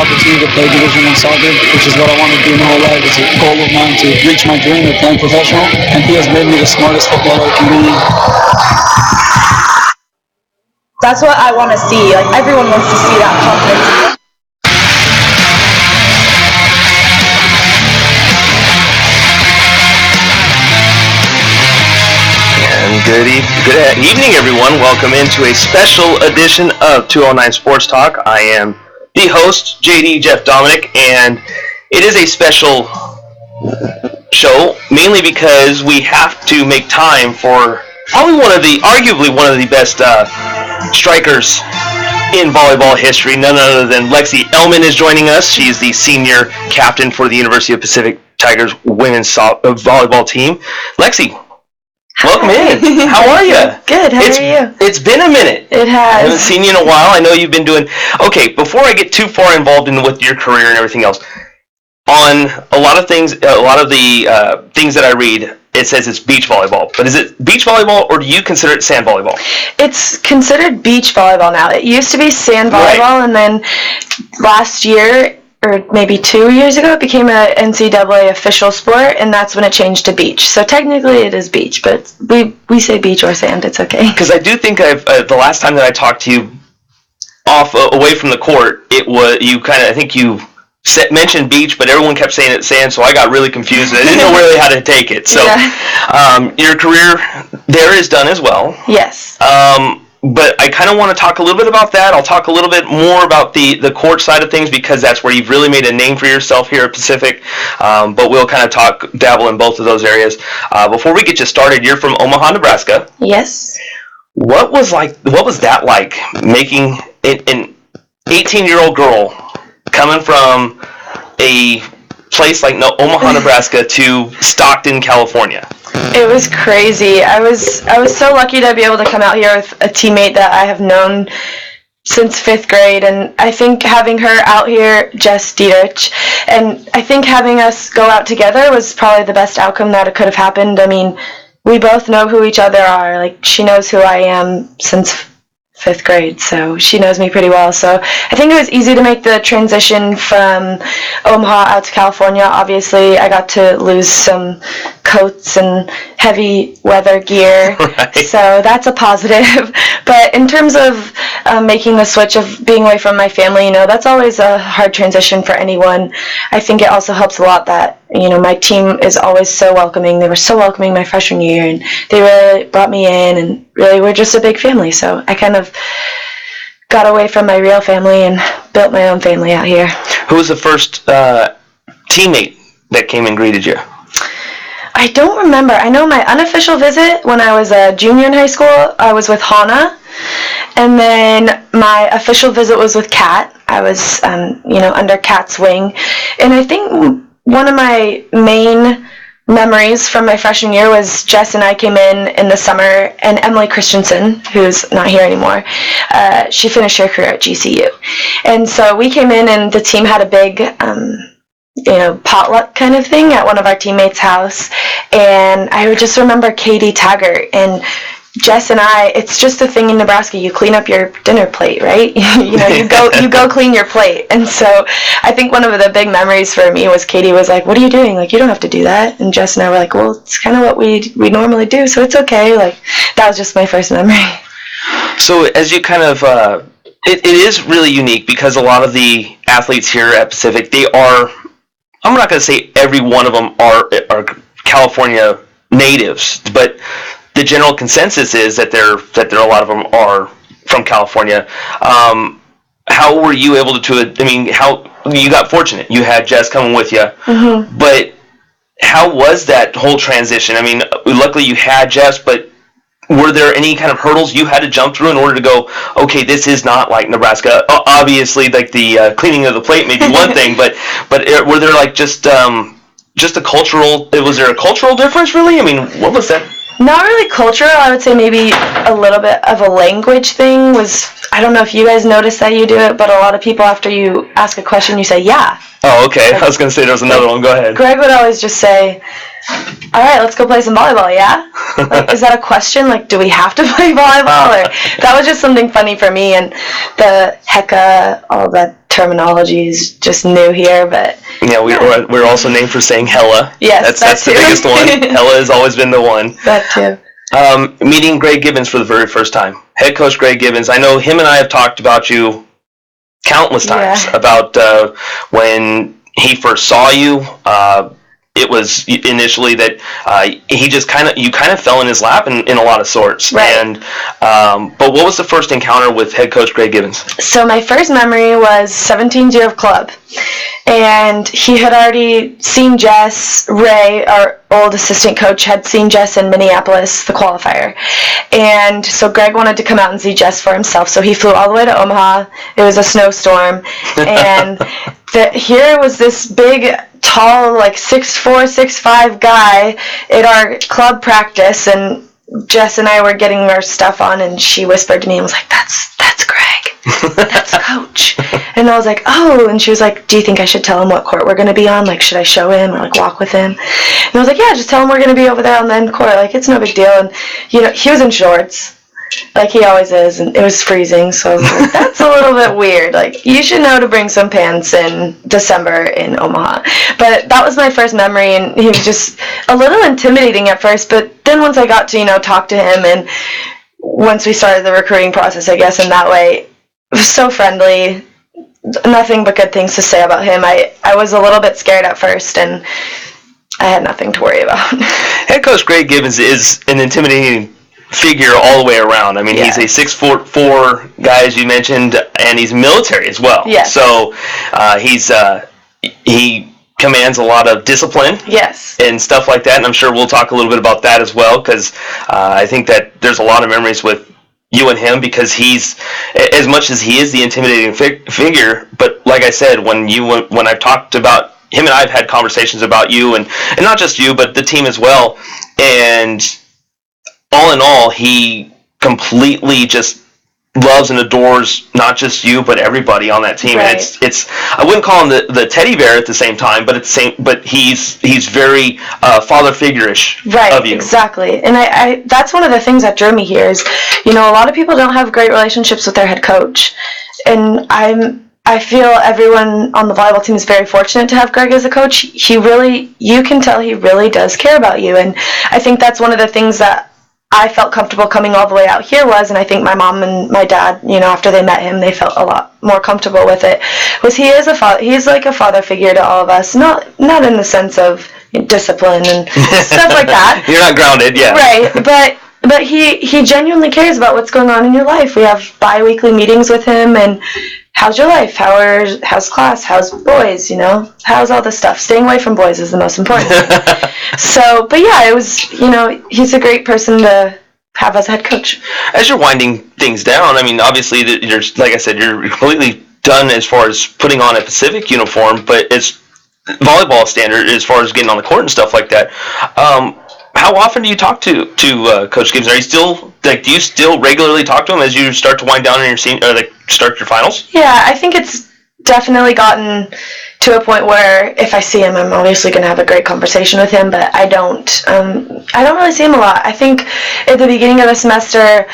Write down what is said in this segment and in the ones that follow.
opportunity to play Division I soccer, which is what I wanted to do my whole life. It's a goal of mine to reach my dream of playing professional, and he has made me the smartest footballer I can be. That's what I want to see. Like, everyone wants to see that confidence. And good evening, everyone. Welcome into a special edition of 209 Sports Talk. I am the host, JD Jeff Dominic, and it is a special show, mainly because we have to make time for probably arguably one of the best strikers in volleyball history. None other than Lexi Ellman is joining us. She's the senior captain for the University of Pacific Tigers women's volleyball team. Lexi, welcome in. How are you? Good. How are you? It's been a minute. It has. I haven't seen you in a while. I know you've been doing... Okay, before I get too far involved with your career and everything else, on a lot of the things that I read, it says it's beach volleyball. But is it beach volleyball, or do you consider it sand volleyball? It's considered beach volleyball now. It used to be sand volleyball, and then last year, or maybe 2 years ago, it became a NCAA official sport, and that's when it changed to beach. So technically it is beach, but we say beach or sand. It's okay. Because I do think the last time that I talked to you away from the court, it was I think you mentioned beach, but everyone kept saying it's sand, so I got really confused. I didn't know really how to take it. So your career there is done as well. Yes. But I kind of want to talk a little bit about that. I'll talk a little bit more about the court side of things, because that's where you've really made a name for yourself here at Pacific. But we'll kind of dabble in both of those areas. Before we get you started, you're from Omaha, Nebraska. Yes. What was that like, making an 18-year-old girl coming from a place like Omaha, Nebraska to Stockton, California? It was crazy. I was so lucky to be able to come out here with a teammate that I have known since 5th grade, and I think having her out here, Jess Dietrich, and I think having us go out together was probably the best outcome that could have happened. I mean, we both know who each other are. Like, she knows who I am since 5th grade, so she knows me pretty well. So I think it was easy to make the transition from Omaha out to California. Obviously, I got to lose some coats and heavy weather gear, right. So that's a positive. But in terms of making the switch of being away from my family, that's always a hard transition for anyone. I think it also helps a lot that, my team is always so welcoming. They were so welcoming my freshman year, and they really brought me in, and really we're just a big family. So I kind of got away from my real family and built my own family out here. Who was the first teammate that came and greeted you? I don't remember. I know my unofficial visit when I was a junior in high school, I was with Hannah. And then my official visit was with Kat. I was, under Kat's wing. And I think one of my main memories from my freshman year was Jess and I came in the summer, and Emily Christensen, who's not here anymore, she finished her career at GCU. And so we came in, and the team had a big potluck kind of thing at one of our teammates' house. And I would just remember Katie Taggart and Jess and I. It's just a thing in Nebraska. You clean up your dinner plate, right? you go clean your plate. And so I think one of the big memories for me was Katie was like, "What are you doing? Like, you don't have to do that." And Jess and I were like, "Well, it's kind of what we normally do, so it's okay." Like, that was just my first memory. So as you kind of, it is really unique, because a lot of the athletes here at Pacific, they are, I'm not going to say every one of them are California natives, but the general consensus is that there a lot of them are from California. How were you able to? How you got fortunate? You had Jess coming with you, mm-hmm. But how was that whole transition? Luckily you had Jess, but were there any kind of hurdles you had to jump through in order to go, okay, this is not like Nebraska? Obviously, like the cleaning of the plate may be one thing, but were there like just a cultural? Was there a cultural difference really? What was that? Not really cultural. I would say maybe a little bit of a language thing was, I don't know if you guys notice that you do it, but a lot of people, after you ask a question, you say, yeah. Oh, okay. I was going to say there was another one. Go ahead. Greg would always just say, all right, let's go play some volleyball, yeah? Like, is that a question? Like, do we have to play volleyball? Or that was just something funny for me, and the Heka, all the terminology is just new here, but Yeah, we're also named for saying hella. yes, That's the biggest one. Hella has always been the one. That too. Meeting Greg Gibbons for the very first time. Head coach Greg Gibbons. I know him and I have talked about you countless times about when he first saw you. It was initially that you kind of fell in his lap in a lot of sorts. Right. And but what was the first encounter with head coach Greg Gibbons? So my first memory was 17th year of club, and he had already seen Jess. Ray, our old assistant coach, had seen Jess in Minneapolis, the qualifier, and so Greg wanted to come out and see Jess for himself. So he flew all the way to Omaha. It was a snowstorm, and here was this big, tall, like 6'4", 6'5" guy at our club practice, and Jess and I were getting our stuff on, and she whispered to me and was like, that's Greg. That's coach. And I was like, oh, and she was like, do you think I should tell him what court we're going to be on? Like, should I show him or like walk with him? And I was like, yeah, just tell him we're going to be over there on the end court. Like, it's no big deal. And, you know, he was in shorts. Like he always is, and it was freezing, so I was like, that's a little bit weird. Like, you should know to bring some pants in December in Omaha. But that was my first memory, and he was just a little intimidating at first, but then once I got to, you know, talk to him, and once we started the recruiting process, I guess, in that way, it was so friendly. Nothing but good things to say about him. I was a little bit scared at first, and I had nothing to worry about. Head coach Greg Gibbons is an intimidating figure all the way around. I mean, he's a 6'4" guy, as you mentioned, and he's military as well. Yes. So he commands a lot of discipline. Yes. And stuff like that, and I'm sure we'll talk a little bit about that as well, because I think that there's a lot of memories with you and him, because he's, as much as he is the intimidating figure, but like I said, when I've talked about him and I've had conversations about you, and not just you, but the team as well, and all in all, he completely just loves and adores not just you, but everybody on that team. Right. And it's I wouldn't call him the teddy bear at the same time, but he's very father figure-ish of you. Exactly. And I that's one of the things that drew me here is, you know, a lot of people don't have great relationships with their head coach, and I feel everyone on the volleyball team is very fortunate to have Greg as a coach. You can tell he really does care about you, and I think that's one of the things that I felt comfortable coming all the way out here was, and I think my mom and my dad, you know, after they met him, they felt a lot more comfortable with it, was he is a father. He's like a father figure to all of us, not in the sense of discipline and stuff like that. You're not grounded, yeah. Right, but he genuinely cares about what's going on in your life. We have bi-weekly meetings with him, and how's your life? How's class? How's boys? You know, how's all this stuff? Staying away from boys is the most important thing. So, but yeah, it was, you know, he's a great person to have as head coach. As you're winding things down, I mean, obviously, you're, like I said, you're completely done as far as putting on a Pacific uniform, but it's volleyball standard as far as getting on the court and stuff like that. How often do you talk to Coach Gibbons? Are you still do you still regularly talk to him as you start to wind down in your start your finals? Yeah, I think it's definitely gotten to a point where if I see him, I'm obviously going to have a great conversation with him, but I don't really see him a lot. I think at the beginning of the semester,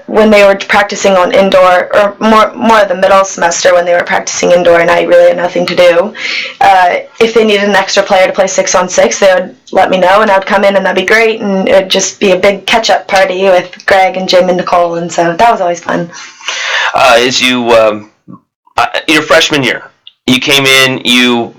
when they were practicing on indoor, or more of the middle semester when they were practicing indoor and I really had nothing to do, if they needed an extra player to play 6-on-6, they would let me know, and I would come in, and that'd be great, and it would just be a big catch-up party with Greg and Jim and Nicole, and so that was always fun. As you your freshman year, you came in, you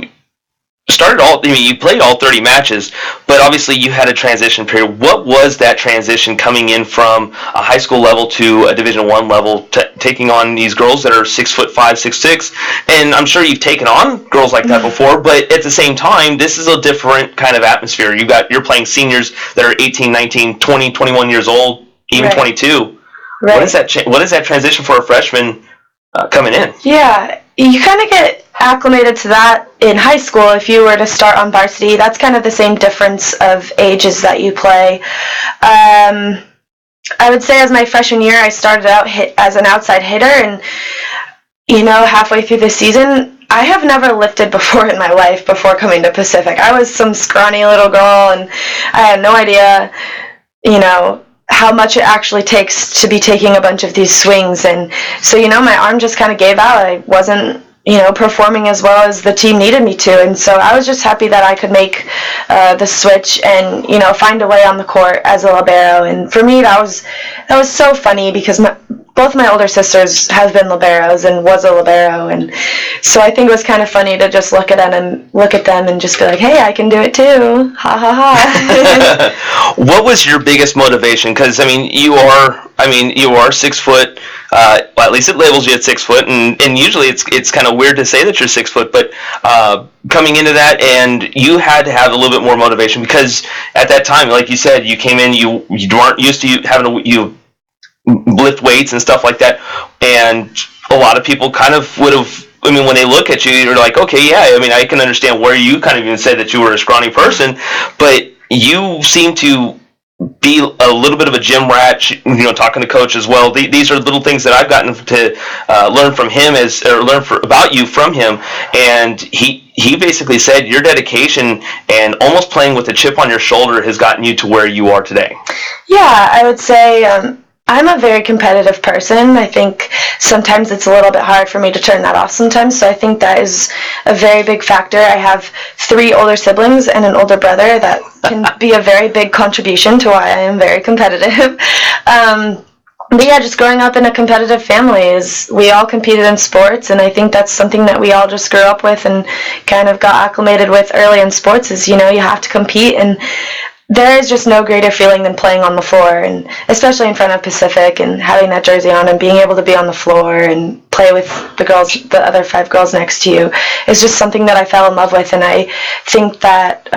started you played all 30 matches, but obviously you had a transition period. What was that transition coming in from a high school level to a Division I level, taking on these girls that are 6'5", 6'6", and I'm sure you've taken on girls like that before, but at the same time, this is a different kind of atmosphere. You're playing seniors that are 18, 19, 20, 21 years old, even 22. Right. What is that transition for a freshman coming in? Yeah, you kind of get acclimated to that in high school. If you were to start on varsity, that's kind of the same difference of ages that you play. I would say as my freshman year, I started out as an outside hitter, and you know, halfway through the season, I have never lifted before in my life before coming to Pacific. I was some scrawny little girl, and I had no idea, you know, how much it actually takes to be taking a bunch of these swings. And so, my arm just kind of gave out. I wasn't, performing as well as the team needed me to. And so I was just happy that I could make the switch and, find a way on the court as a libero. And for me, that was so funny because both my older sisters have been liberos and was a libero. And so I think it was kind of funny to just look at them and just be like, hey, I can do it too. Ha ha ha. What was your biggest motivation? Because, you are 6 foot. Well, at least it labels you at 6 foot, and usually it's kind of weird to say that you're 6 foot, but coming into that, and you had to have a little bit more motivation because at that time, like you said, you came in, you weren't used to having you lift weights and stuff like that, and a lot of people kind of would have. When they look at you, you're like, okay, yeah. I can understand where you kind of even said that you were a scrawny person, but you seem to be a little bit of a gym rat, talking to coach as well. These are little things that I've gotten to learn from him about you from him. And he basically said your dedication and almost playing with a chip on your shoulder has gotten you to where you are today. Yeah, I would say I'm a very competitive person. I think sometimes it's a little bit hard for me to turn that off sometimes, so I think that is a very big factor. I have 3 older siblings and an older brother. That can be a very big contribution to why I am very competitive. But yeah, just growing up in a competitive family is we all competed in sports, and I think that's something that we all just grew up with and kind of got acclimated with early in sports is, you have to compete, and there is just no greater feeling than playing on the floor, and especially in front of Pacific and having that jersey on and being able to be on the floor and play with the other 5 girls next to you is just something that I fell in love with, and I think that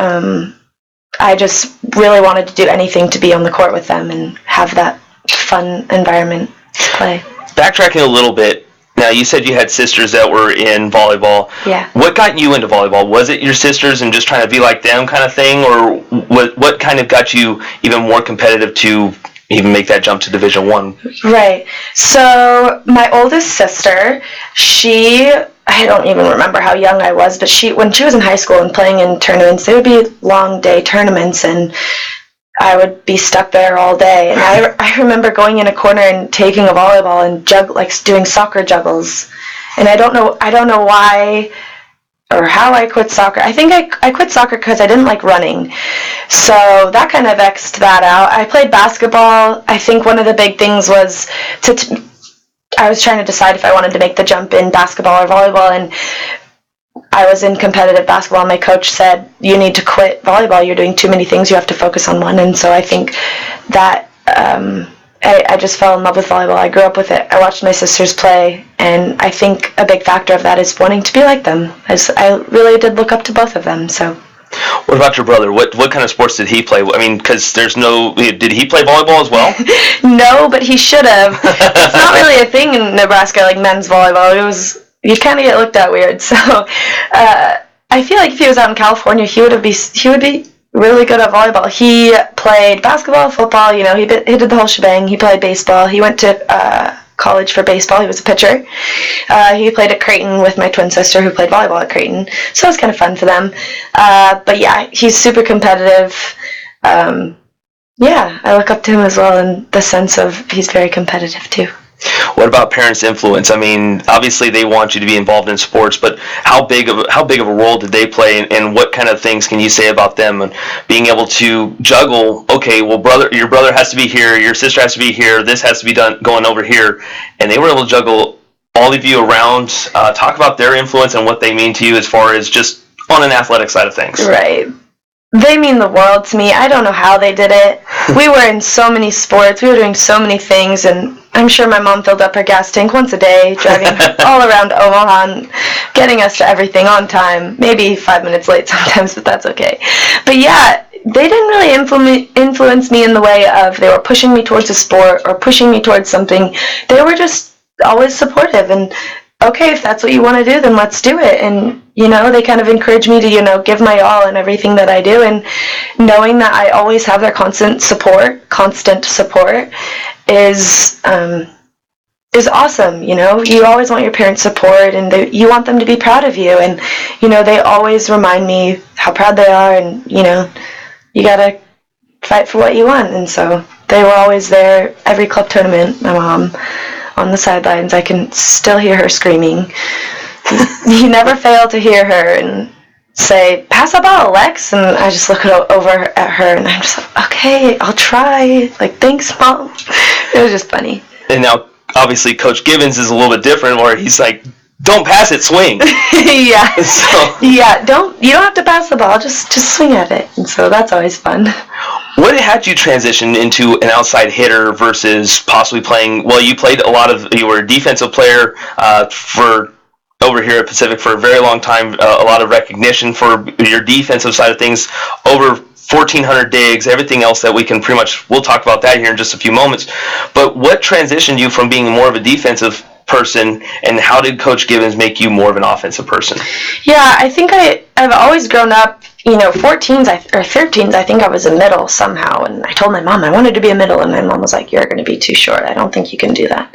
I just really wanted to do anything to be on the court with them and have that fun environment to play. Backtracking a little bit, now, you said you had sisters that were in volleyball. Yeah. What got you into volleyball? Was it your sisters and just trying to be like them kind of thing? Or what kind of got you even more competitive to even make that jump to Division I? Right. So my oldest sister, I don't even remember how young I was, but when she was in high school and playing in tournaments, there would be long day tournaments, and I would be stuck there all day. And I remember going in a corner and taking a volleyball and doing soccer juggles. And I don't know why or how I quit soccer. I think I quit soccer because I didn't like running. So that kind of X'd that out. I played basketball. I think one of the big things was I was trying to decide if I wanted to make the jump in basketball or volleyball, and I was in competitive basketball, and my coach said, you need to quit volleyball. You're doing too many things. You have to focus on one. And so I think that I just fell in love with volleyball. I grew up with it. I watched my sisters play, and I think a big factor of that is wanting to be like them, as I really did look up to both of them. So. What about your brother? What kind of sports did he play? Because did he play volleyball as well? No, but he should have. It's not really a thing in Nebraska, like men's volleyball. You'd kind of get looked at weird. So I feel like if he was out in California, he would be really good at volleyball. He played basketball, football. He did the whole shebang. He played baseball. He went to college for baseball. He was a pitcher. He played at Creighton with my twin sister, who played volleyball at Creighton. So it was kind of fun for them. But yeah, he's super competitive. Yeah, I look up to him as well in the sense of he's very competitive too. What about parents' influence? Obviously they want you to be involved in sports, but how big of a role did they play, and what kind of things can you say about them and being able to juggle? Okay, well, your brother has to be here, your sister has to be here, this has to be done going over here, and they were able to juggle all of you around. Talk about their influence and what they mean to you as far as just on an athletic side of things. Right. They mean the world to me. I don't know how they did it. We were in so many sports. We were doing so many things, and I'm sure my mom filled up her gas tank once a day, driving all around Omaha and getting us to everything on time. Maybe 5 minutes late sometimes, but that's okay. But yeah, they didn't really influence me in the way of they were pushing me towards a sport or pushing me towards something. They were just always supportive, and okay, if that's what you want to do, then let's do it. And they kind of encourage me to give my all in everything that I do, and knowing that I always have their constant support is awesome. You always want your parents' support, and you want them to be proud of you, and they always remind me how proud they are, and you gotta fight for what you want. And so they were always there every club tournament. My mom on the sidelines, I can still hear her screaming. You never fail to hear her and say, "Pass the ball, Lex," and I just look over at her and I'm just like, "Okay, I'll try." Like, "Thanks, Mom." It was just funny. And now, obviously, Coach Gibbons is a little bit different, where he's like, "Don't pass it, swing." Yeah. So, Yeah, you don't have to pass the ball, just swing at it. And so that's always fun. what had you transition into an outside hitter versus possibly playing? Well, you were a defensive player for over here at Pacific for a very long time. A lot of recognition for your defensive side of things. Over 1,400 digs, everything else that we'll talk about that here in just a few moments. But what transitioned you from being more of a defensive person, and how did Coach Gibbons make you more of an offensive person? Yeah, I think I've always grown up, 14s or 13s, I think I was a middle somehow, and I told my mom I wanted to be a middle, and my mom was like, "You're going to be too short. I don't think you can do that."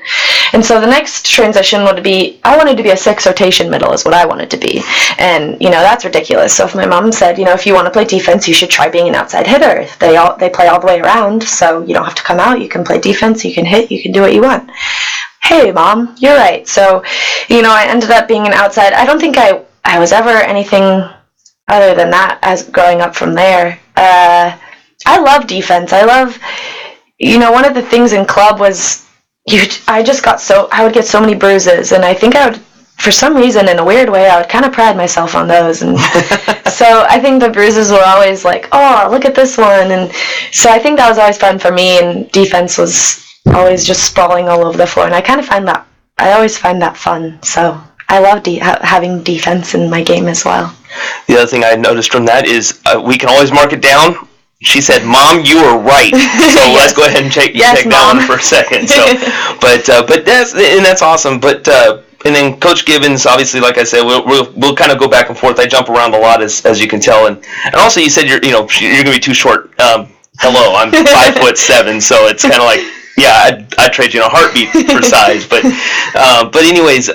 And so the next transition would be, I wanted to be a 6 rotation middle is what I wanted to be. And, that's ridiculous. So if my mom said, if you want to play defense, you should try being an outside hitter. They play all the way around, so you don't have to come out. You can play defense, you can hit, you can do what you want. Hey, Mom, you're right. So, I ended up being an outside. I don't think I was ever anything other than that as growing up from there. I love defense. I love, one of the things in club was I would get so many bruises, and I think I would, for some reason, in a weird way, I would kind of pride myself on those. And so I think the bruises were always like, "Oh, look at this one." And so I think that was always fun for me, and defense was always just sprawling all over the floor. And I always find that fun. So I love having defense in my game as well. The other thing I noticed from that is we can always mark it down. She said, "Mom, you were right." So Yes. Let's go ahead and take that Mom. one for a second. So, but that's awesome. But and then Coach Gibbons, obviously, like I said, we'll kind of go back and forth. I jump around a lot, as you can tell, and also you said you're going to be too short. Hello, I'm 5'7", so it's kind of like, yeah, I'd trade you in a heartbeat for size. But anyways.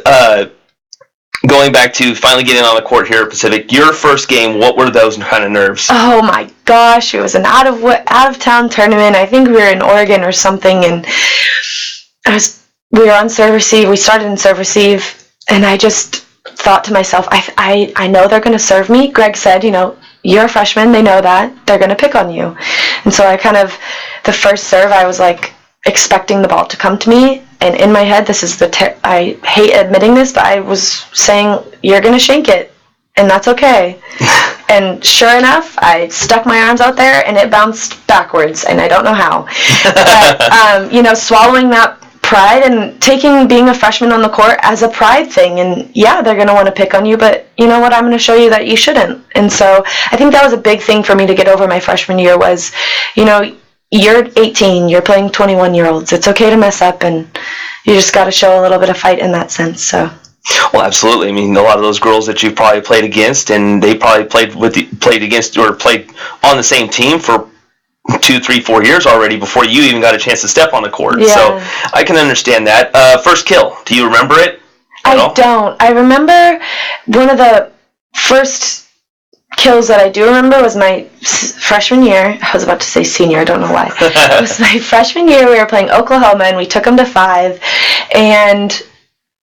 Going back to finally getting on the court here at Pacific, your first game, what were those kind of nerves? Oh my gosh, it was an out of town tournament. I think we were in Oregon or something, and we were on serve receive. We started in serve receive, and I just thought to myself, I know they're going to serve me. Greg said, you're a freshman, they know that. They're going to pick on you. And so the first serve, I was like expecting the ball to come to me. And in my head, I hate admitting this, but I was saying, "You're going to shank it, and that's okay." And sure enough, I stuck my arms out there, and it bounced backwards, and I don't know how. But, swallowing that pride and taking being a freshman on the court as a pride thing. And, yeah, they're going to want to pick on you, but you know what? I'm going to show you that you shouldn't. And so I think that was a big thing for me to get over my freshman year was, you're 18, you're playing 21-year-olds. It's okay to mess up, and you just got to show a little bit of fight in that sense. So. Well, absolutely. I mean, a lot of those girls that you've probably played against, and they probably played against or played on the same team for 2, 3, 4 years already before you even got a chance to step on the court. Yeah. So I can understand that. First kill, do you remember it at all? I don't. I remember one of the first kills that I do remember was my freshman year. I was about to say senior, I don't know why. It was my freshman year. We were playing Oklahoma, and we took them to 5. And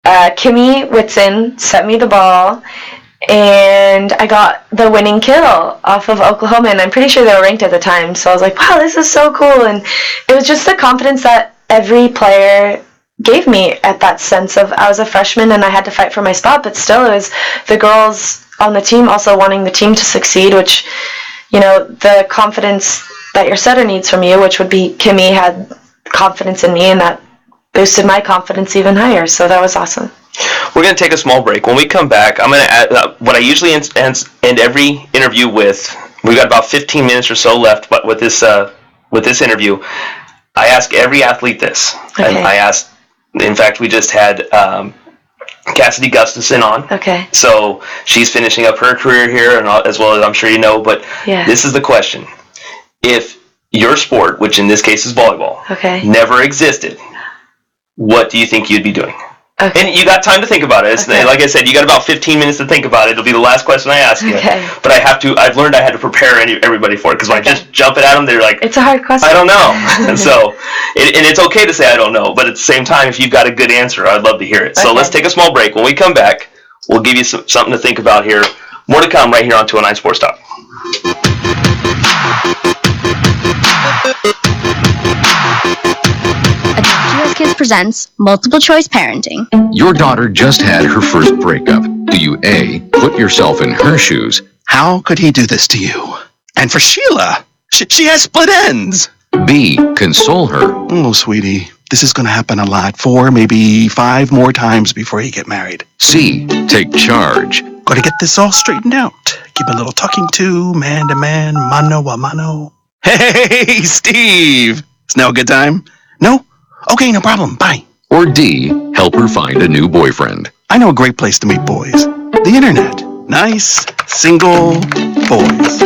Kimmy Whitson sent me the ball, and I got the winning kill off of Oklahoma. And I'm pretty sure they were ranked at the time. So I was like, wow, this is so cool. And it was just the confidence that every player gave me at that sense of I was a freshman and I had to fight for my spot. But still, it was the girls on the team also wanting the team to succeed, which, the confidence that your setter needs from you, which would be Kimmy had confidence in me, and that boosted my confidence even higher. So that was awesome. We're going to take a small break. When we come back, I'm going to add what I usually end every interview with. We've got about 15 minutes or so left, but with this interview, I ask every athlete this. Okay. And in fact, we just had Cassidy Gustafson on. Okay. So she's finishing up her career here, and as well as I'm sure you know, but This is the question. If your sport, which in this case is volleyball, okay, never existed, what do you think you'd be doing? Okay. And you got time to think about it. It's, like I said, you got about 15 minutes to think about it. It'll be the last question I ask you. Okay. But I've learned I had to prepare everybody for it, because when I just jump it at them, they're like, It's a hard question. I don't know. And so, and it's okay to say I don't know, but at the same time, if you've got a good answer, I'd love to hear it. So let's take a small break. When we come back, we'll give you something to think about here. More to come right here on 209 Sports Talk. US Kids presents Multiple Choice Parenting. Your daughter just had her first breakup. Do you A, put yourself in her shoes? How could he do this to you? And for Sheila, she has split ends. B, console her? Oh, sweetie, this is going to happen a lot. 4, maybe 5 more times before you get married. C, take charge? Got to get this all straightened out. Keep a little talking to, man to man, mano a mano. Hey, Steve! Is now a good time? No? Okay, no problem. Bye. Or D, help her find a new boyfriend? I know a great place to meet boys. The internet. Nice, single boys.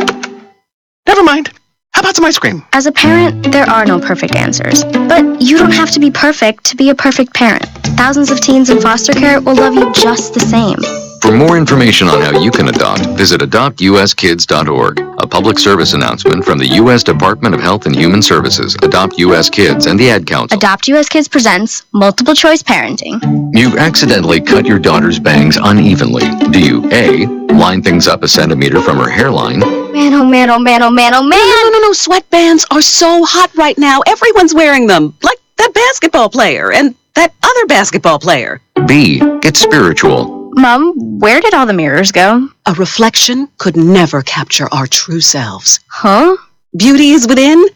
Never mind. How about some ice cream? As a parent, there are no perfect answers. But you don't have to be perfect to be a perfect parent. Thousands of teens in foster care will love you just the same. For more information on how you can adopt, visit adoptuskids.org. A public service announcement from the U.S. Department of Health and Human Services, Adopt U.S. Kids, and the Ad Council. Adopt US Kids presents Multiple Choice Parenting. You've accidentally cut your daughter's bangs unevenly. Do you A, line things up a centimeter from her hairline? Man, oh man, oh man, oh man, oh man! No. Sweatbands are so hot right now. Everyone's wearing them. Like that basketball player and that other basketball player. B, get spiritual. Mom, where did all the mirrors go? A reflection could never capture our true selves. Huh? Beauty is within.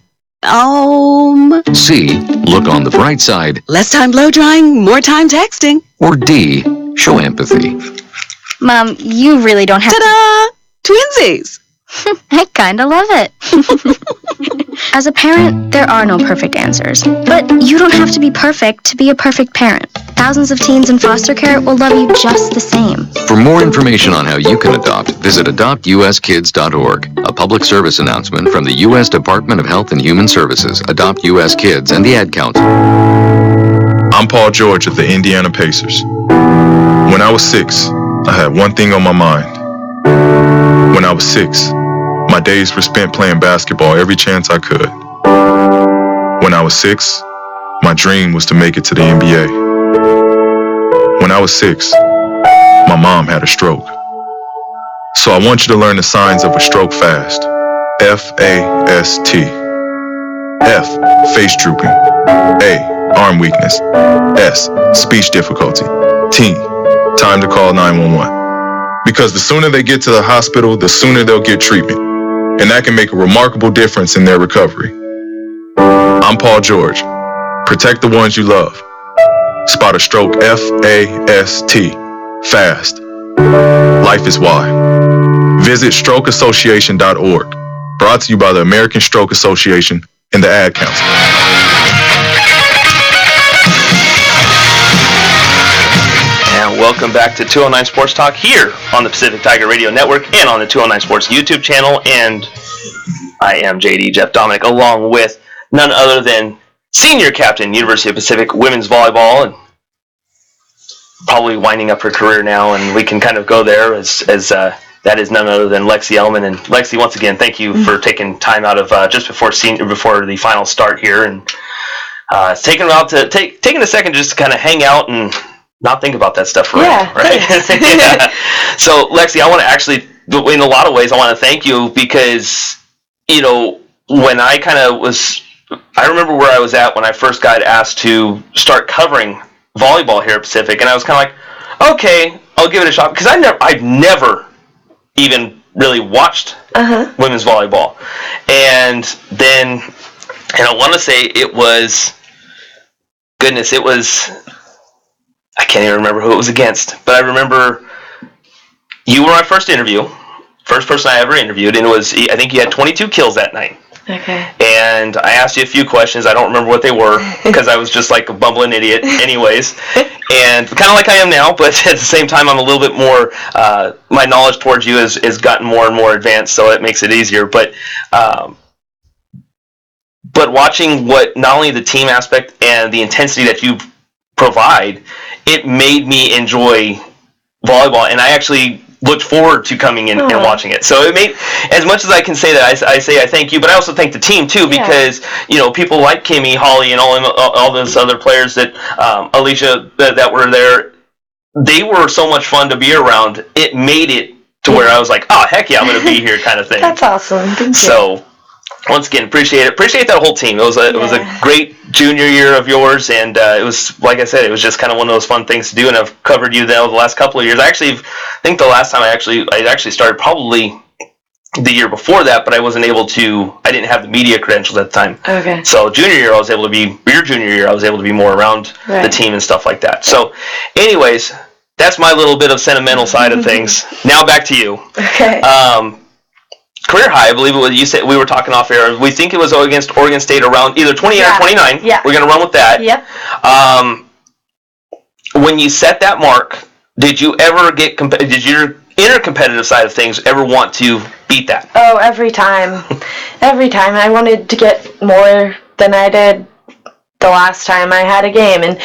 C, look on the bright side. Less time blow drying, more time texting. Or D, show empathy. Mom, you really don't have Ta-da! Twinsies! I kinda love it. As a parent, there are no perfect answers. But you don't have to be perfect to be a perfect parent. Thousands of teens in foster care will love you just the same. For more information on how you can adopt, visit adoptuskids.org. A public service announcement from the U.S. Department of Health and Human Services, Adopt U.S. Kids, and the Ad Council. I'm Paul George of the Indiana Pacers. When I was 6, I had one thing on my mind. When I was 6, my days were spent playing basketball every chance I could. When I was 6, my dream was to make it to the NBA. When I was 6, my mom had a stroke. So I want you to learn the signs of a stroke fast. F-A-S-T. F, face drooping. A, arm weakness. S, speech difficulty. T, time to call 911. Because the sooner they get to the hospital, the sooner they'll get treatment. And that can make a remarkable difference in their recovery. I'm Paul George. Protect the ones you love. Spot a stroke F-A-S-T. Fast. Life is why. Visit strokeassociation.org. Brought to you by the American Stroke Association and the Ad Council. And welcome back to 209 Sports Talk here on the Pacific Tiger Radio Network and on the 209 Sports YouTube channel. And I am JD Jeff Dominic, along with none other than senior captain, University of Pacific women's volleyball, and probably winding up her career now. And we can kind of go there as that is none other than Lexi Elman. And Lexi, once again, thank you for taking time out of just before the final start here, and taking a second just to kind of hang out and not think about that stuff, right? Yeah. So, Lexi, I want to actually, in a lot of ways, I want to thank you because, when I remember where I was at when I first got asked to start covering volleyball here at Pacific, and I was kind of like, okay, I'll give it a shot, because I've never even really watched women's volleyball. And then, I want to say it was, I can't even remember who it was against, but I remember you were my first person I ever interviewed, and I think you had 22 kills that night. Okay. And I asked you a few questions. I don't remember what they were because I was just like a bumbling idiot anyways. And kind of like I am now, but at the same time I'm a little bit more, my knowledge towards you has gotten more and more advanced, so it makes it easier. But watching what not only the team aspect and the intensity that you provide it made me enjoy volleyball, and I actually looked forward to coming in and watching it. So it made, as much as I can say that, I say I thank you, but I also thank the team too, because people like Kimmy, Holly, and all those other players that Alicia that were there, they were so much fun to be around. It made it to where I was like, oh heck yeah, I'm going to be here, kind of thing. That's awesome. Thank you. So once again, appreciate that whole team. It was a great junior year of yours, and it was, like I said, it was just kind of one of those fun things to do. And I've covered you the last couple of years. I think the last time I actually started probably the year before that, but I wasn't able to. I didn't have the media credentials at the time. Okay. So junior year, I was able to be. Your junior year, I was able to be more around the team and stuff like that. So, anyways, that's my little bit of sentimental side of things. Now back to you. Okay. Career high, I believe it was. You said we were talking off air. We think it was against Oregon State around either 28 or 29. Yeah. We're gonna run with that. Yep. When you set that mark, did you ever did your inner competitive side of things ever want to beat that? Oh, every time. Every time. I wanted to get more than I did the last time I had a game. And,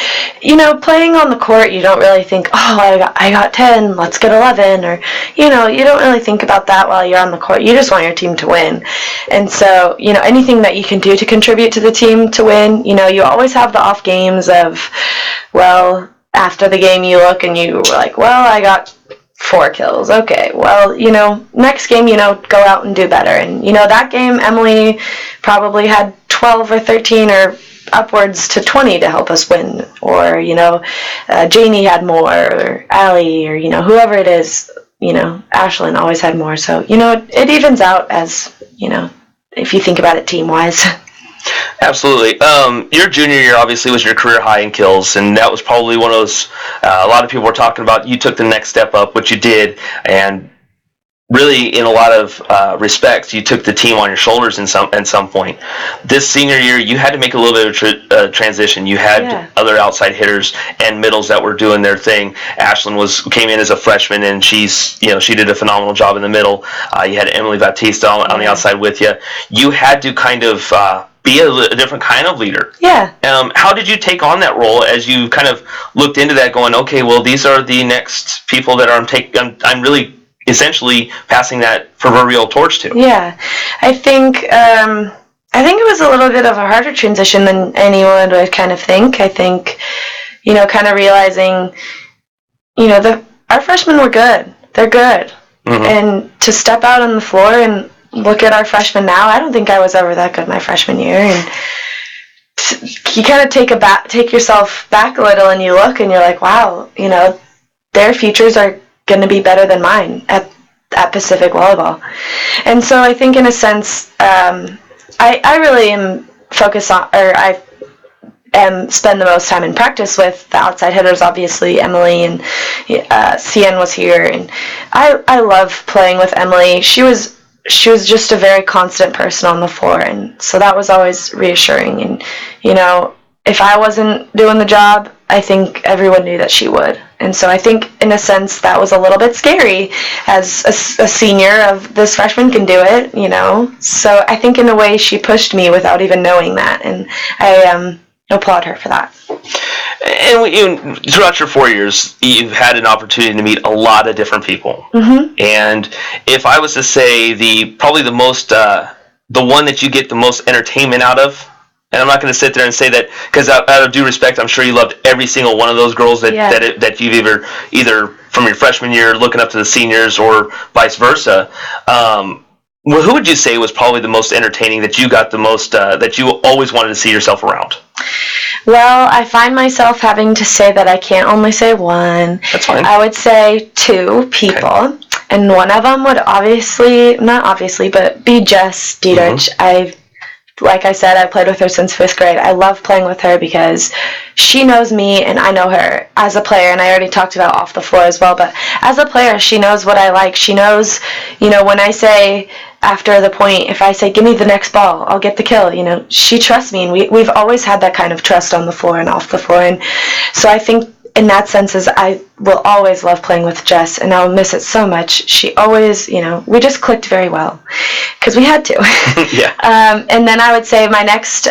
playing on the court, you don't really think, oh, I got 10, let's get 11. Or, you don't really think about that while you're on the court. You just want your team to win. And so, anything that you can do to contribute to the team to win, you always have the off games of, well, after the game you look and you were like, well, I got 4 kills. Okay, well, next game, go out and do better. And, that game, Emily probably had 12 or 13 or upwards to 20 to help us win. Or, Janie had more, or Allie, or, whoever it is, Ashlyn always had more. So, it evens out as, if you think about it team-wise. Absolutely. Your junior year obviously was your career high in kills, and that was probably one of those, a lot of people were talking about, you took the next step up, which you did, and really in a lot of respects, you took the team on your shoulders at some point. This senior year, you had to make a little bit of transition. You had other outside hitters and middles that were doing their thing. Ashlyn came in as a freshman, and she did a phenomenal job in the middle. You had Emily Baptista on the outside with you. You had to kind of be a different kind of leader. Yeah. How did you take on that role as you kind of looked into that, going, okay, well, these are the next people that I'm really essentially passing that proverbial torch to? Yeah, I think it was a little bit of a harder transition than anyone would kind of think. I think, kind of realizing, our freshmen were good. They're good. Mm-hmm. And to step out on the floor and look at our freshmen now, I don't think I was ever that good my freshman year. And you kind of take yourself back a little and you look and you're like, wow, their futures are going to be better than mine at Pacific Volleyball. And so I think in a sense, I really am focused on, or I spend the most time in practice with the outside hitters, obviously Emily, and Cien was here, and I love playing with Emily. She was just a very constant person on the floor, and so that was always reassuring. And if I wasn't doing the job, I think everyone knew that she would. And so I think, in a sense, that was a little bit scary as a senior of this freshman can do it, So I think in a way she pushed me without even knowing that, and I applaud her for that. And throughout your 4 years, you've had an opportunity to meet a lot of different people. Mm-hmm. And if I was to say probably the most, the one that you get the most entertainment out of, and I'm not going to sit there and say that, because out of due respect, I'm sure you loved every single one of those girls that you've either from your freshman year looking up to the seniors or vice versa. Who would you say was probably the most entertaining, that you got the most, that you always wanted to see yourself around? Well, I find myself having to say that I can't only say one. That's fine. I would say 2 people. Okay. And one of them would be Jess Dietrich. Mm-hmm. Like I said, I've played with her since 5th grade. I love playing with her because she knows me and I know her as a player, and I already talked about off the floor as well, but as a player, she knows what I like. She knows, when I say after the point, if I say, give me the next ball, I'll get the kill, she trusts me, and we've always had that kind of trust on the floor and off the floor. And so I think in that sense, I will always love playing with Jess, and I'll miss it so much. She always, we just clicked very well, because we had to. Yeah. And then I would say my next,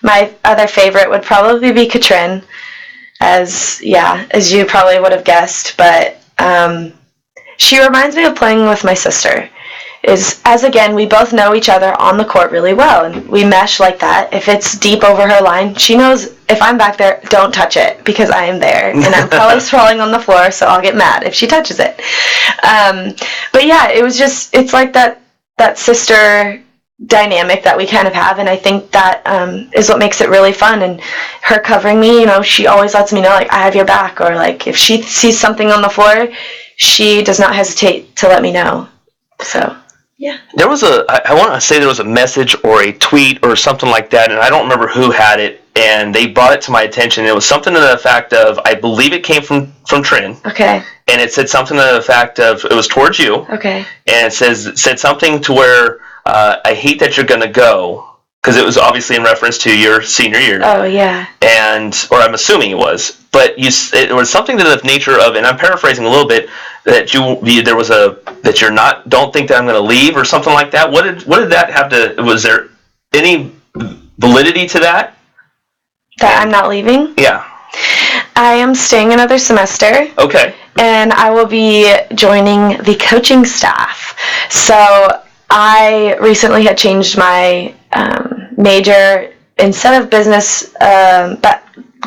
my other favorite would probably be Katrin. as you probably would have guessed. But she reminds me of playing with my sister. Again, we both know each other on the court really well, and we mesh like that. If it's deep over her line, she knows if I'm back there, don't touch it, because I am there, and I'm probably sprawling on the floor, so I'll get mad if she touches it. But yeah, it's like that sister dynamic that we kind of have, and I think that is what makes it really fun. And her covering me, she always lets me know, like, I have your back, or like if she sees something on the floor, she does not hesitate to let me know. So yeah. There was I want to say there was a message or a tweet or something like that, and I don't remember who had it, and they brought it to my attention. It was something to the fact of, I believe it came from Trin. Okay. And it said something to the fact of, it was towards you. Okay. And it said something to where, I hate that you're going to go, because it was obviously in reference to your senior year. Oh, yeah. Or I'm assuming it was, but it was something to the nature of, and I'm paraphrasing a little bit, that that you're not, don't think that I'm going to leave, or something like that. What did that have to? Was there any validity to that? That I'm not leaving? Yeah. I am staying another semester. Okay. And I will be joining the coaching staff. So I recently had changed my major. Instead of business,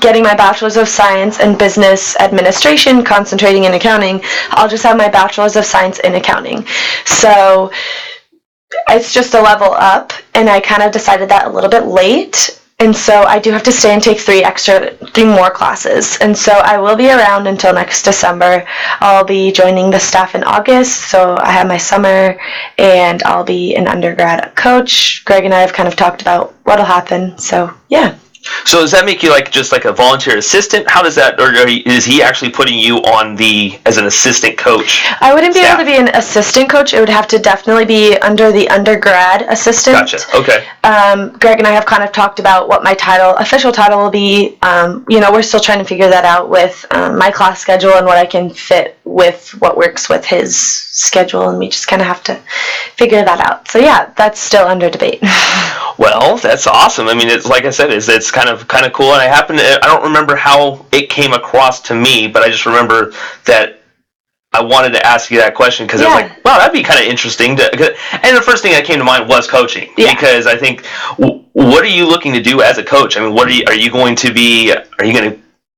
getting my bachelor's of science in business administration, concentrating in accounting, I'll just have my bachelor's of science in accounting. So it's just a level up, and I kind of decided that a little bit late. And so I do have to stay and take 3 more classes. And so I will be around until next December. I'll be joining the staff in August. So I have my summer, and I'll be an undergrad coach. Greg and I have kind of talked about what'll happen. So yeah. So does that make you just like a volunteer assistant? How does that, or is he actually putting you on as an assistant coach? I wouldn't be able to be an assistant coach. It would have to definitely be under the undergrad assistant. Gotcha. Okay. Greg and I have kind of talked about what my official title will be. We're still trying to figure that out with my class schedule and what I can fit with what works with his schedule, and we just kind of have to figure that out. So yeah, that's still under debate. Well, that's awesome. I mean, it's like I said, it's kind of cool. And I don't remember how it came across to me, but I just remember that I wanted to ask you that question, because it was like, wow, that'd be kind of interesting. And the first thing that came to mind was coaching, because I think, what are you looking to do as a coach? I mean,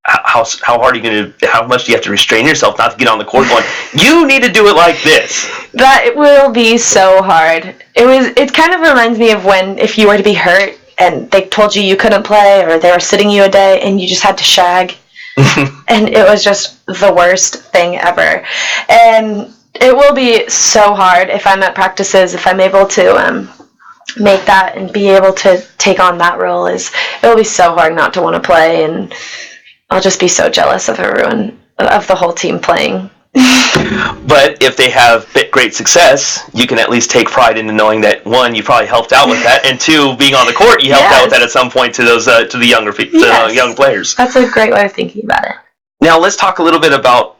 how hard are you going to, how much do you have to restrain yourself not to get on the court going, you need to do it like this? That will be so hard. It kind of reminds me of if you were to be hurt and they told you couldn't play, or they were sitting you a day and you just had to shag. And it was just the worst thing ever. And it will be so hard if I'm at practices, if I'm able to make that and be able to take on that role. It will be so hard not to want to play, and I'll just be so jealous of everyone, of the whole team playing. But if they have great success, you can at least take pride in knowing that, 1, you probably helped out with that, and 2, being on the court, you helped out with that at some point to those to the younger young players. That's a great way of thinking about it. Now let's talk a little bit about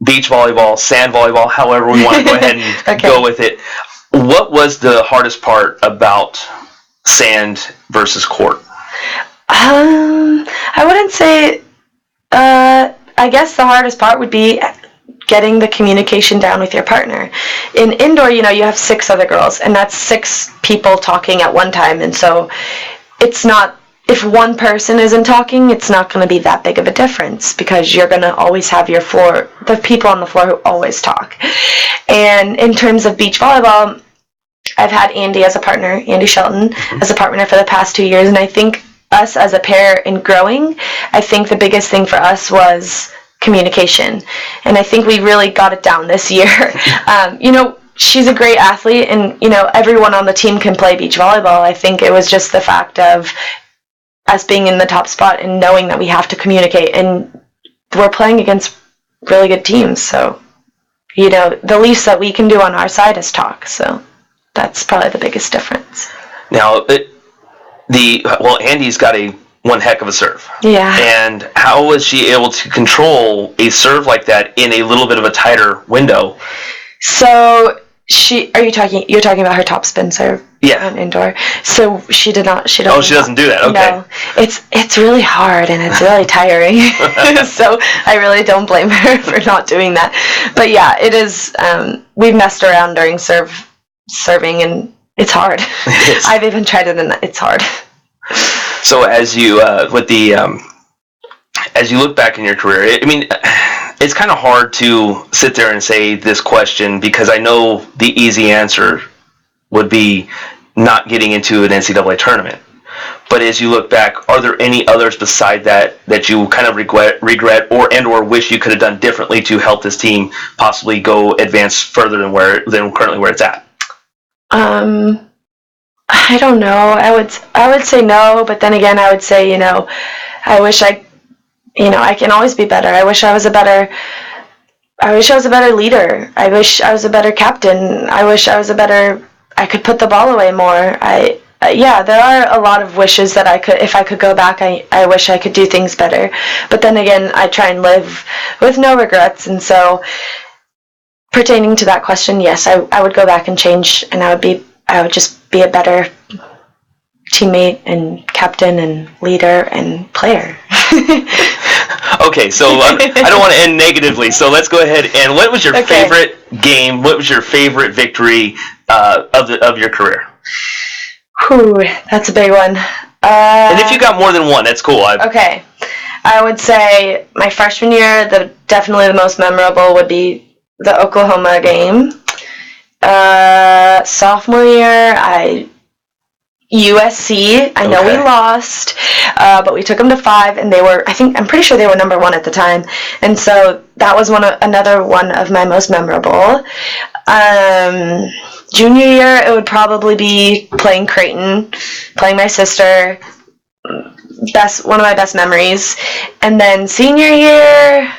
beach volleyball, sand volleyball, however we want to go ahead and go with it. What was the hardest part about sand versus court? I wouldn't say. I guess the hardest part would be getting the communication down with your partner. In indoor, you have 6 other girls, and that's 6 people talking at one time, and so it's not, if one person isn't talking, it's not going to be that big of a difference, because you're going to always have the people on the floor who always talk. And in terms of beach volleyball, I've had Andy as a partner, Andy Shelton, as a partner for the past 2 years, and I think us as a pair in growing, I think the biggest thing for us was communication, and I think we really got it down this year. She's a great athlete, and everyone on the team can play beach volleyball. I think it was just the fact of us being in the top spot and knowing that we have to communicate, and we're playing against really good teams, so the least that we can do on our side is talk. So that's probably the biggest difference. Now Andy's got one heck of a serve. Yeah. And how was she able to control a serve like that in a little bit of a tighter window? So You're talking about her topspin serve? Yeah. On indoor. So she doesn't. She doesn't do that. Okay. No, it's really hard and it's really tiring. So I really don't blame her for not doing that. But yeah, it is. We've messed around during serving, and it's hard. I've even tried it, and it's hard. So as you as you look back in your career, I mean, it's kind of hard to sit there and say this question, because I know the easy answer would be not getting into an NCAA tournament. But as you look back, are there any others beside that you kind of regret or wish you could have done differently to help this team possibly go advance further than currently where it's at? I don't know. I would say no, but then again, I would say, I wish I can always be better. I wish I was a better leader. I wish I was a better captain. I wish I could put the ball away more. There are a lot of wishes that if I could go back, I wish I could do things better. But then again, I try and live with no regrets. And so pertaining to that question, yes, I would go back and change, and I would just be a better teammate and captain and leader and player. Okay, so I don't want to end negatively, so let's go ahead. And what was your favorite game? What was your favorite victory of your career? Whew, that's a big one. And if you got more than one, that's cool. Okay, I would say my freshman year, definitely the most memorable would be the Oklahoma game. Sophomore year, USC. I know we lost, but we took them to 5, and I'm pretty sure they were number 1 at the time, and so that was another one of my most memorable. Junior year, it would probably be playing Creighton, playing my sister. One of my best memories. And then senior year,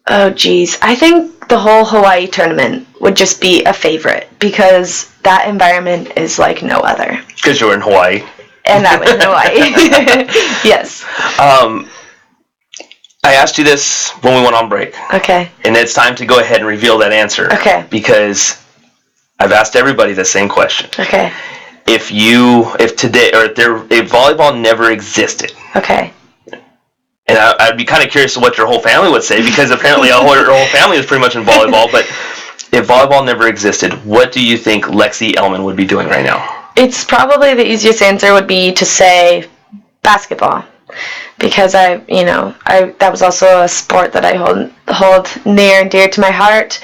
oh geez, I think the whole Hawaii tournament would just be a favorite, because that environment is like no other. Because you were in Hawaii. And I was in Hawaii. Yes. I asked you this when we went on break. Okay. And it's time to go ahead and reveal that answer. Okay. Because I've asked everybody the same question. Okay. If volleyball never existed. Okay. And I'd be kind of curious to what your whole family would say, because apparently your whole family is pretty much in volleyball. But if volleyball never existed, what do you think Lexi Ellman would be doing right now? It's probably the easiest answer would be to say basketball, because that was also a sport that I hold near and dear to my heart.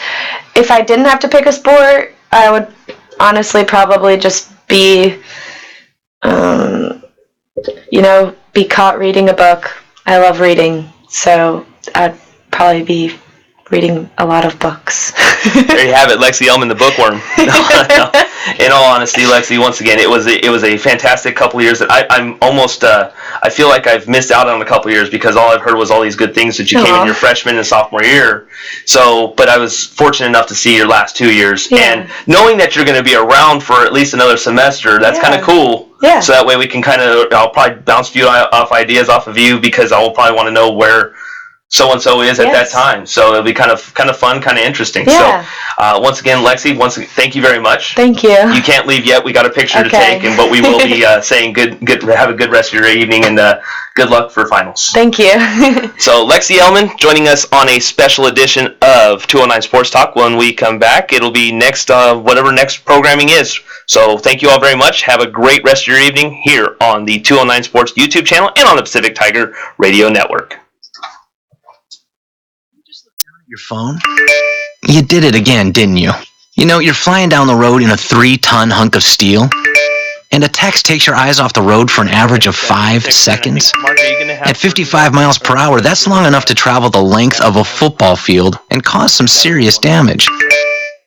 If I didn't have to pick a sport, I would honestly probably just be caught reading a book. I love reading, so I'd probably be reading a lot of books. There you have it, Lexi Ellman, the bookworm. No. In all honesty, Lexi, once again, it was a fantastic couple of years that I'm almost I feel like I've missed out on a couple of years, because all I've heard was all these good things that you came in your freshman and sophomore year. So, but I was fortunate enough to see your last 2 years, and knowing that you're going to be around for at least another semester, that's kind of cool. Yeah. So that way we can I'll probably bounce ideas off of you, because I'll probably want to know where so-and-so is at that time. So it'll be kind of fun, kind of interesting. Yeah. So once again, Lexi, thank you very much. Thank you. You can't leave yet. We got a picture to take, but we will be saying have a good rest of your evening, and good luck for finals. Thank you. So Lexi Ellman joining us on a special edition of 209 Sports Talk. When we come back, it'll be next whatever next programming is. So thank you all very much. Have a great rest of your evening here on the 209 Sports YouTube channel and on the Pacific Tiger Radio Network. Your phone? You did it again, didn't you? You're flying down the road in a 3-ton hunk of steel, and a text takes your eyes off the road for an average of 5 seconds. At 55 miles per hour, that's long enough to travel the length of a football field and cause some serious damage.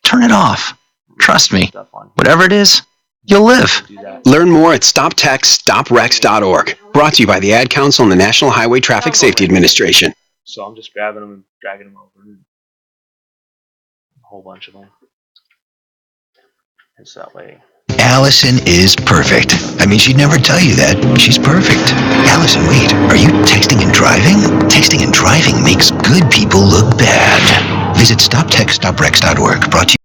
Turn it off. Trust me, whatever it is, you'll live. Learn more at stoptextsstopwrecks.org. Brought to you by the Ad Council and the National Highway Traffic Safety Administration. So I'm just grabbing them and dragging them over. A whole bunch of them. It's that way. Allison is perfect. I mean, she'd never tell you that. She's perfect. Allison, wait. Are you texting and driving? Texting and driving makes good people look bad. Visit stoptextsstopwrecks.org. Brought to you